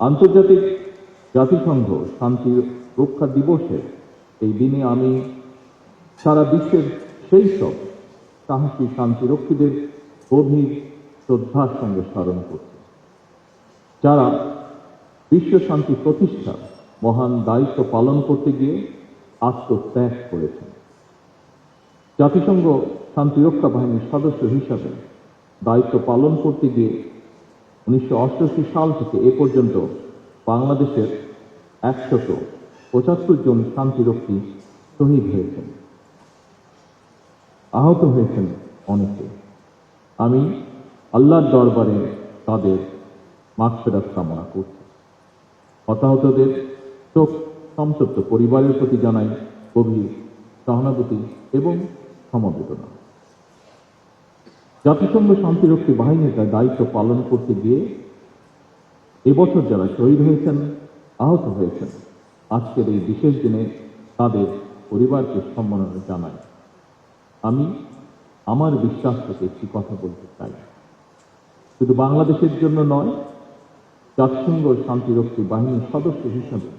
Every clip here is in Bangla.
আন্তর্জাতিক জাতিসংঘ শান্তি রক্ষা দিবসের এই দিনে আমি সারা বিশ্বের সেই সব সাহসী শান্তিরক্ষীদের গভীর শ্রদ্ধার সঙ্গে স্মরণ করছি, যারা বিশ্ব শান্তি প্রতিষ্ঠার মহান দায়িত্ব পালন করতে গিয়ে আত্মত্যাগ করেছেন। জাতিসংঘ শান্তিরক্ষা বাহিনীর সদস্য হিসাবে দায়িত্ব পালন করতে গিয়ে 1988 সাল থেকে এ পর্যন্ত বাংলাদেশের 175 জন শান্তিরক্ষী শহীদ হয়েছেন, আহত হয়েছেন অনেকে। আমি আল্লাহর দরবারে তাদের মাগফিরাত কামনা করছি। হতাহতদের শোক সংতপ্ত পরিবারের প্রতি জানাই গভীর সহানুভূতি এবং সমবেদনা। জাতিসংঘ শান্তিরক্ষী বাহিনীর দায়িত্ব পালন করতে গিয়ে এবছর যারা শহীদ হয়েছেন, আহত হয়েছেন, আজকের এই বিশেষ দিনে তাদের পরিবারকে সম্মাননা জানাই। আমি আমার বিশ্বাস থেকে একটি কথা বলতে চাই, শুধু বাংলাদেশের জন্য নয়, জাতিসংঘ শান্তিরক্ষী বাহিনীর সদস্য হিসাবে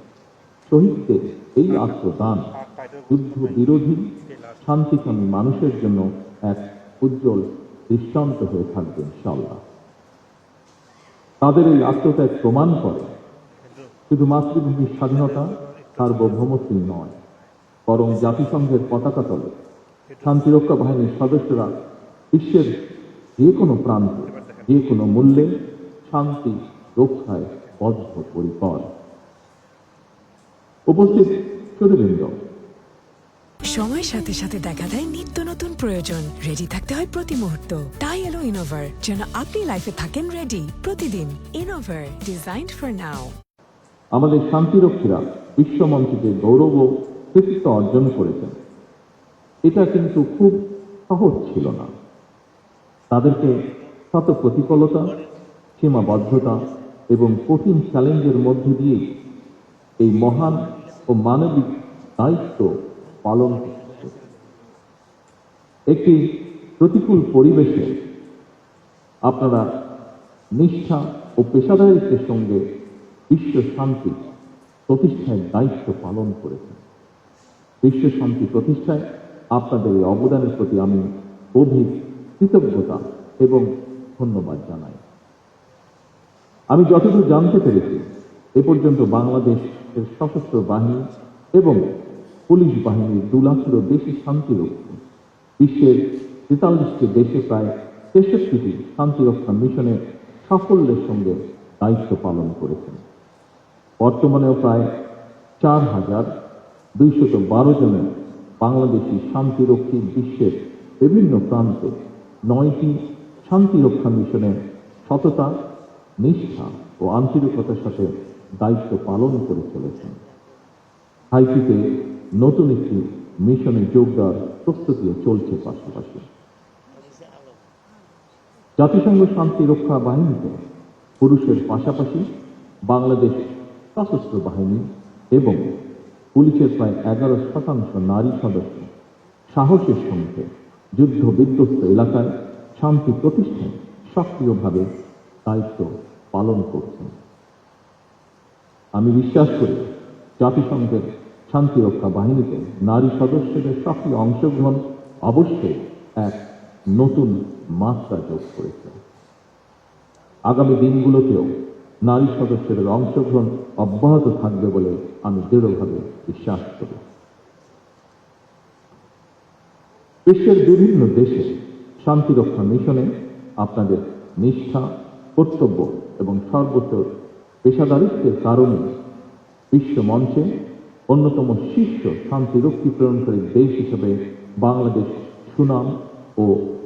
শহীদদের এই আত্মদান যুদ্ধ বিরোধী শান্তিকামী মানুষের জন্য এক উজ্জ্বল দৃষ্টান্ত হয়ে থাকবে ইনশাআল্লাহ। তাদের এই আত্মত্যাগ প্রমাণ করে শুধু মাতৃভূমির স্বাধীনতা সার্বভৌমত্ব নয়, বরং জাতিসংঘের পতাকা তলে শান্তিরক্ষা বাহিনীর সদস্যরা বিশ্বের যে কোনো প্রান্তে যে কোনো মূল্যে শান্তি রক্ষায় বদ্ধপরিকর। উপস্থিত সুধীবৃন্দ, সময়ের সাথে সাথে দেখা দেয় নিত্য নতুন প্রয়োজন। রেডি থাকতে হয় প্রতি মুহূর্ত। তাই এলো ইনোভার, যেন আপনি লাইফে থাকেন রেডি প্রতিদিন। Innova, designed for now. আমাদের শান্তিরক্ষীরা বিশ্বমঞ্চে গৌরব ও কৃতিত্ব অর্জন করেছেন, এটা কিন্তু খুব সহজ ছিল না। তাদেরকে শত প্রতিকূলতা, সীমাবদ্ধতা এবং কঠিন চ্যালেঞ্জের মধ্যে দিয়ে এই মহান ও মানবিক দায়িত্ব পালন করতে। একটি প্রতিকূল পরিবেশে আপনারা নিষ্ঠা ও পেশাদারিত্বের সঙ্গে বিশ্ব শান্তি প্রতিষ্ঠায় দায়িত্ব পালন করেছেন। বিশ্ব শান্তি প্রতিষ্ঠায় আপনাদের এই অবদানের প্রতি আমি গভীর কৃতজ্ঞতা এবং ধন্যবাদ জানাই। আমি যতদূর জানতে পেরেছি, এ পর্যন্ত বাংলাদেশের সশস্ত্র বাহিনী এবং পুলিশ বাহিনীর 2 লাখেরও বেশি শান্তিরক্ষী বিশ্বের 43টি দেশে প্রায় 63টি শান্তিরক্ষা মিশনের সাফল্যের সঙ্গে দায়িত্ব পালন করেছেন। বর্তমানেও প্রায় 4,212 জনের বাংলাদেশি শান্তিরক্ষী বিশ্বের বিভিন্ন প্রান্তে 9টি শান্তিরক্ষা মিশনে সততা, নিষ্ঠা ও আন্তরিকতার সাথে দায়িত্ব পালন করে চলেছেন। হাইতিতে নতুন একটি মিশনে যোগ দেওয়ার প্রস্তুতিও চলছে। পাশাপাশি জাতিসংঘ শান্তিরক্ষা বাহিনীতে পুরুষের পাশাপাশি বাংলাদেশ সশস্ত্র বাহিনী এবং পুলিশের প্রায় 11% নারী সদস্য সাহসের সঙ্গে যুদ্ধ বিধ্বস্ত এলাকায় শান্তি প্রতিষ্ঠায় সক্রিয়ভাবে দায়িত্ব পালন করছেন। আমি বিশ্বাস করি জাতিসংঘের শান্তিরক্ষা বাহিনীতে নারী সদস্যদের সক্রিয় অংশগ্রহণ অবশ্যই এক নতুন মাত্রা যোগ করেছে। আগামী দিনগুলোতেও নারী সদস্যদের অংশগ্রহণ অব্যাহত থাকবে বলে আমি দৃঢ়ভাবে বিশ্বাস করি। বিশ্বের বিভিন্ন দেশে শান্তিরক্ষা মিশনে আপনাদের নিষ্ঠা, কর্তব্য এবং সর্বোচ্চ পেশাদারিত্বের কারণে বিশ্ব মঞ্চে অন্যতম শীর্ষ শান্তিরক্ষী প্রেরণকারী দেশ হিসেবে বাংলাদেশ সুনাম ও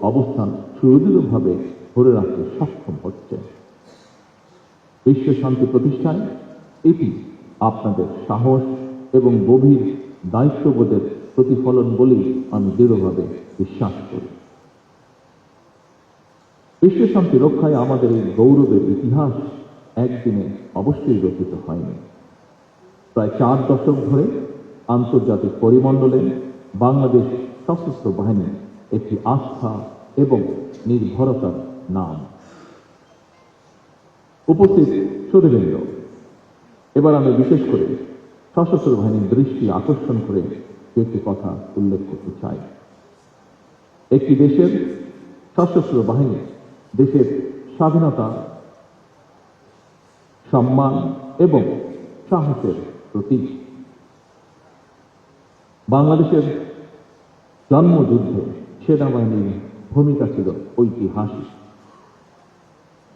অবস্থান সুদৃঢ়ভাবে ধরে রাখতে সক্ষম হচ্ছে। বিশ্ব শান্তি প্রতিষ্ঠায় এটি আপনাদের সাহস এবং গভীর দায়িত্ববোধের প্রতিফলন বলেই আমি দৃঢ়ভাবে বিশ্বাস করি। বিশ্ব শান্তি রক্ষায় আমাদের এই গৌরবের ইতিহাস একদিনে অবশ্যই রচিত হয়নি। প্রায় 4 দশক ধরে আন্তর্জাতিক পরিমণ্ডলে বাংলাদেশ সশস্ত্র বাহিনী একটি আস্থা এবং নির্ভরতার নাম। উপস্থিত সুধীবৃন্দ, এবার আমি বিশেষ করে সশস্ত্র বাহিনীর দৃষ্টি আকর্ষণ করে একটি কথা উল্লেখ করতে চাই। একটি দেশের সশস্ত্র বাহিনী দেশের স্বাধীনতা, সম্মান এবং সাহসের প্রতীক। বাংলাদেশের জন্মযুদ্ধে সেনাবাহিনীর ভূমিকা ছিল ঐতিহাসিক।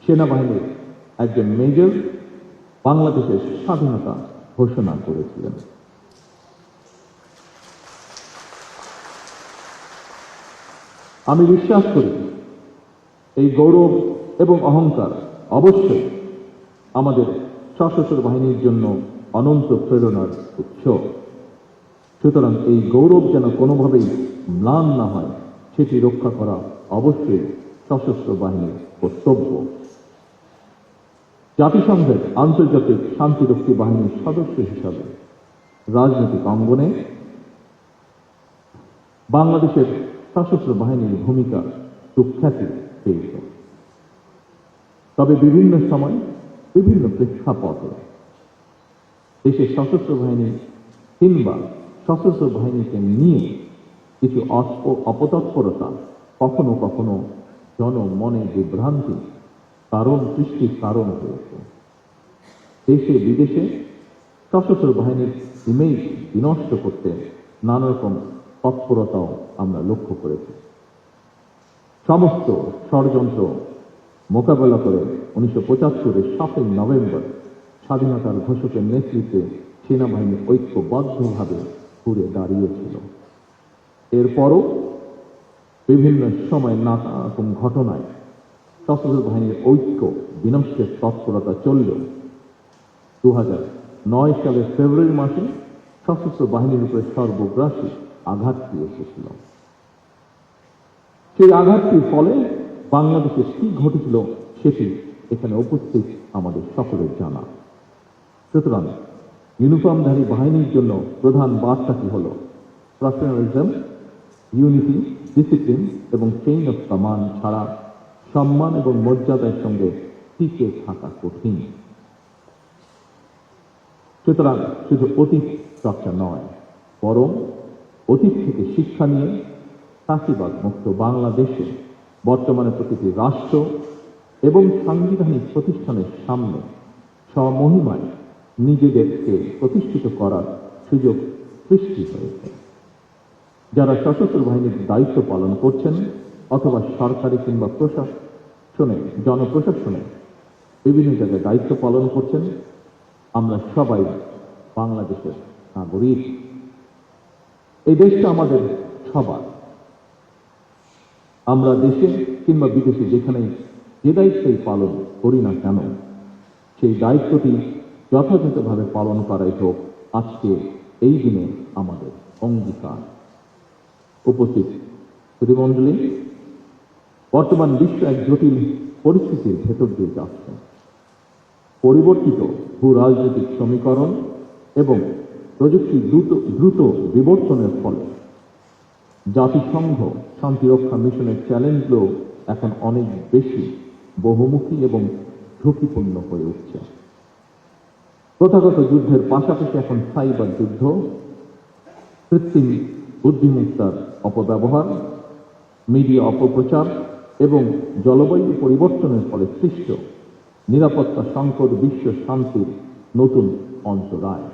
সেনাবাহিনীর একজন মেজর বাংলাদেশের স্বাধীনতা ঘোষণা করেছিলেন। আমি বিশ্বাস করি এই গৌরব এবং অহংকার অবশ্যই আমাদের সশস্ত্র বাহিনীর জন্য অনন্ত প্রেরণার উৎস। সুতরাং এই গৌরব যেন কোনোভাবেই ম্লান না হয়, সেটি রক্ষা করা অবশ্যই সশস্ত্র বাহিনীর কর্তব্য। জাতিসংঘের আন্তর্জাতিক শান্তিরক্ষী বাহিনীর সদস্য হিসাবে রাজনৈতিক অঙ্গনে বাংলাদেশের সশস্ত্র বাহিনীর ভূমিকা সুখ্যাতি পেয়েছে। তবে বিভিন্ন সময় বিভিন্ন প্রেক্ষাপটে দেশের সশস্ত্র বাহিনী কিংবা সশস্ত্র বাহিনীকে নিয়ে কিছু অপতৎপরতা কখনো কখনো জনমনে বিভ্রান্তি সৃষ্টির কারণ হয়েছে। দেশে বিদেশে সশস্ত্র বাহিনীর ইমেজ বিনষ্ট করতে নানা রকম তৎপরতাও আমরা লক্ষ্য করেছি। সমস্ত ষড়যন্ত্র মোকাবেলা করে 1975-এর 7 নভেম্বর স্বাধীনতার ঘোষকের নেতৃত্বে সেনাবাহিনী ঐক্যবদ্ধভাবে ঘুরে দাঁড়িয়েছিল। এরপরও বিভিন্ন সময় নানা রকম ঘটনায় সশস্ত্র বাহিনীর ঐক্য বিনষ্টের তৎপরতা চললেও 2009 সালের ফেব্রুয়ারি মাসে সশস্ত্র বাহিনীর উপরে সর্বগ্রাসী আঘাতটি এসেছিল। সেই আঘাতটির ফলে বাংলাদেশে কি ঘটেছিল সেটি এখানে উপস্থিত আমাদের সকলের জানা। সুতরাং ইউনিফর্মধারী বাহিনীর জন্য প্রধান বার্তাটি হল প্রফেশনালিজম, ইউনিটি, ডিসিপ্লিন এবং চেইন অফ কমান্ড ছাড়া সম্মান এবং মর্যাদার সঙ্গে টিকে থাকা কঠিন। সুতরাং শুধু অতীত চর্চা নয়, বরং অতীত থেকে শিক্ষা নিয়ে ফাঁসিবাদ মুক্ত বাংলাদেশে বর্তমানে প্রতিটি রাষ্ট্র এবং সাংবিধানিক প্রতিষ্ঠানের সামনে স্বমহিমায় নিজেদেরকে প্রতিষ্ঠিত করার সুযোগ সৃষ্টি হয়েছে। যারা সশস্ত্র বাহিনীর দায়িত্ব পালন করছেন অথবা সরকারি কিংবা প্রশাসনে, জনপ্রশাসনে বিভিন্ন জায়গায় দায়িত্ব পালন করছেন, আমরা সবাই বাংলাদেশের নাগরিক। এই দেশটা আমাদের সবার। আমরা দেশে কিংবা বিদেশে যেখানেই যে দায়িত্বই পালন করি না কেন, সেই দায়িত্বটি যথাযথভাবে পালন করাই হোক আজকে এই দিনে আমাদের অঙ্গীকার। উপস্থিত শ্রীমণ্ডলী, বর্তমান বিশ্ব এক জটিল পরিস্থিতির ভেতর দিয়ে যাচ্ছে। পরিবর্তিত ভূ রাজনৈতিক সমীকরণ এবং প্রযুক্তির দ্রুত বিবর্তনের ফলে জাতিসংঘ শান্তিরক্ষা মিশনের চ্যালেঞ্জগুলো এখন অনেক বেশি বহুমুখী এবং ঝুঁকিপূর্ণ হয়ে উঠছে। প্রথাগত যুদ্ধের পাশাপাশি এখন সাইবার যুদ্ধ, কৃত্রিম বুদ্ধিমত্তার অপব্যবহার, মিডিয়া অপপ্রচার এবং জলবায়ু পরিবর্তনের ফলে সৃষ্ট নিরাপত্তা সংকট বিশ্ব শান্তির নতুন অন্তরায়।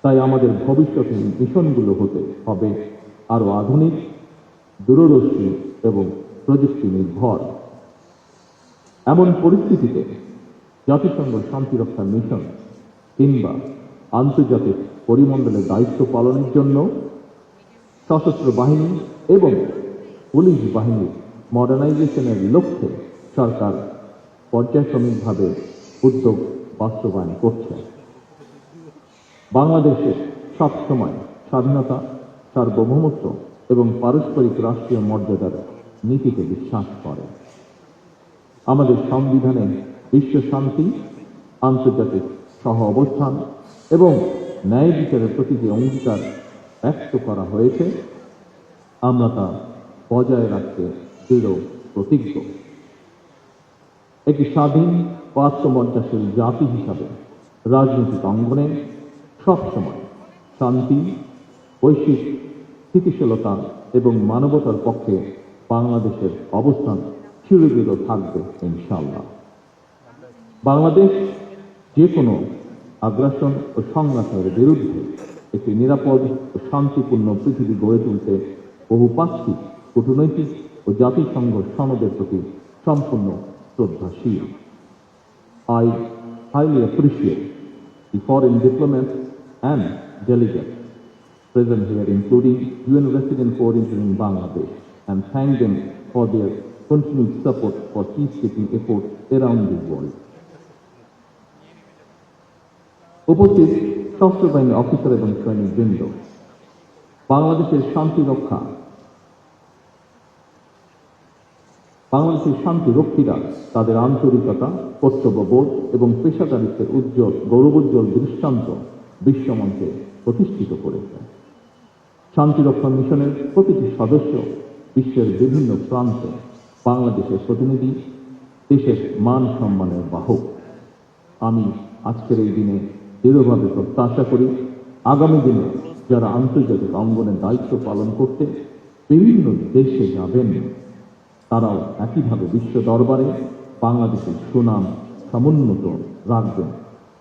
তাই আমাদের ভবিষ্যতের মিশনগুলো হতে হবে আরো আধুনিক, দূরদর্শী এবং প্রযুক্তি নির্ভর। এমন পরিস্থিতিতে জাতিসংঘ শান্তিরক্ষা মিশন কিংবা আন্তর্জাতিক পরিমণ্ডলের দায়িত্ব পালনের জন্য সশস্ত্র বাহিনী এবং পুলিশ বাহিনীর মডার্নাইজেশনের লক্ষ্যে সরকার পর্যায়ক্রমিকভাবে উদ্যোগ বাস্তবায়ন করছে। বাংলাদেশের সবসময় স্বাধীনতা, সার্বভৌমত্ব এবং পারস্পরিক রাষ্ট্রীয় মর্যাদার নীতিতে বিশ্বাস করে। আমাদের সংবিধানে বিশ্ব শান্তি, আন্তর্জাতিক সহ অবস্থান এবং ন্যায় বিচারের প্রতি যে অঙ্গীকার ব্যক্ত করা হয়েছে, আমরা তা বজায় রাখতে দৃঢ় প্রতিজ্ঞ। একটি স্বাধীন ও আত্মমর্যাশীল জাতি হিসাবে রাজনৈতিক অঙ্গনে সবসময় শান্তি, বৈশ্বিক স্থিতিশীলতা এবং মানবতার পক্ষে বাংলাদেশের অবস্থান চিরদৃঢ় থাকবে ইনশাআল্লাহ। বাংলাদেশ যে কোনো আগ্রাসন ও সংঘাতের বিরুদ্ধে একটি নিরাপদ ও শান্তিপূর্ণ পৃথিবী গড়ে তুলতে বহুপাক্ষিক কূটনৈতিক ও জাতিসংঘ সনদের প্রতি সম্পূর্ণ শ্রদ্ধাশীল। I highly appreciate the foreign diplomats and delegates present here, including UN resident coordinator in Bangladesh, and thank them for their continued support for peacekeeping efforts around the world. উপস্থিত সশস্ত্র বাহিনী অফিসার এবং সৈনিকবৃন্দ, বাংলাদেশের শান্তিরক্ষীরা তাদের আন্তরিকতা, কর্তব্যবোধ এবং পেশাদারিত্বের গৌরবোজ্জ্বল দৃষ্টান্ত বিশ্বমঞ্চে প্রতিষ্ঠিত করেছে। শান্তিরক্ষা মিশনের প্রতিটি সদস্য বিশ্বের বিভিন্ন প্রান্তে বাংলাদেশের প্রতিনিধি, দেশের মান সম্মানের বাহক। আমি আজকের এই দিনে দৃঢ়ভাবে প্রত্যাশা করি, আগামী দিনে যারা আন্তর্জাতিক অঙ্গনে দায়িত্ব পালন করতে বিভিন্ন দেশে যাবেন, তারাও একইভাবে বিশ্ব দরবারে বাংলাদেশের সুনাম সমুন্নত রাখবেন।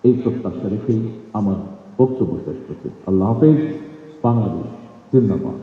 এই প্রত্যাশা রেখেই আমার বক্তব্য শেষ করছি। আল্লাহ হাফেজ। বাংলাদেশ জিন্দাবাদ।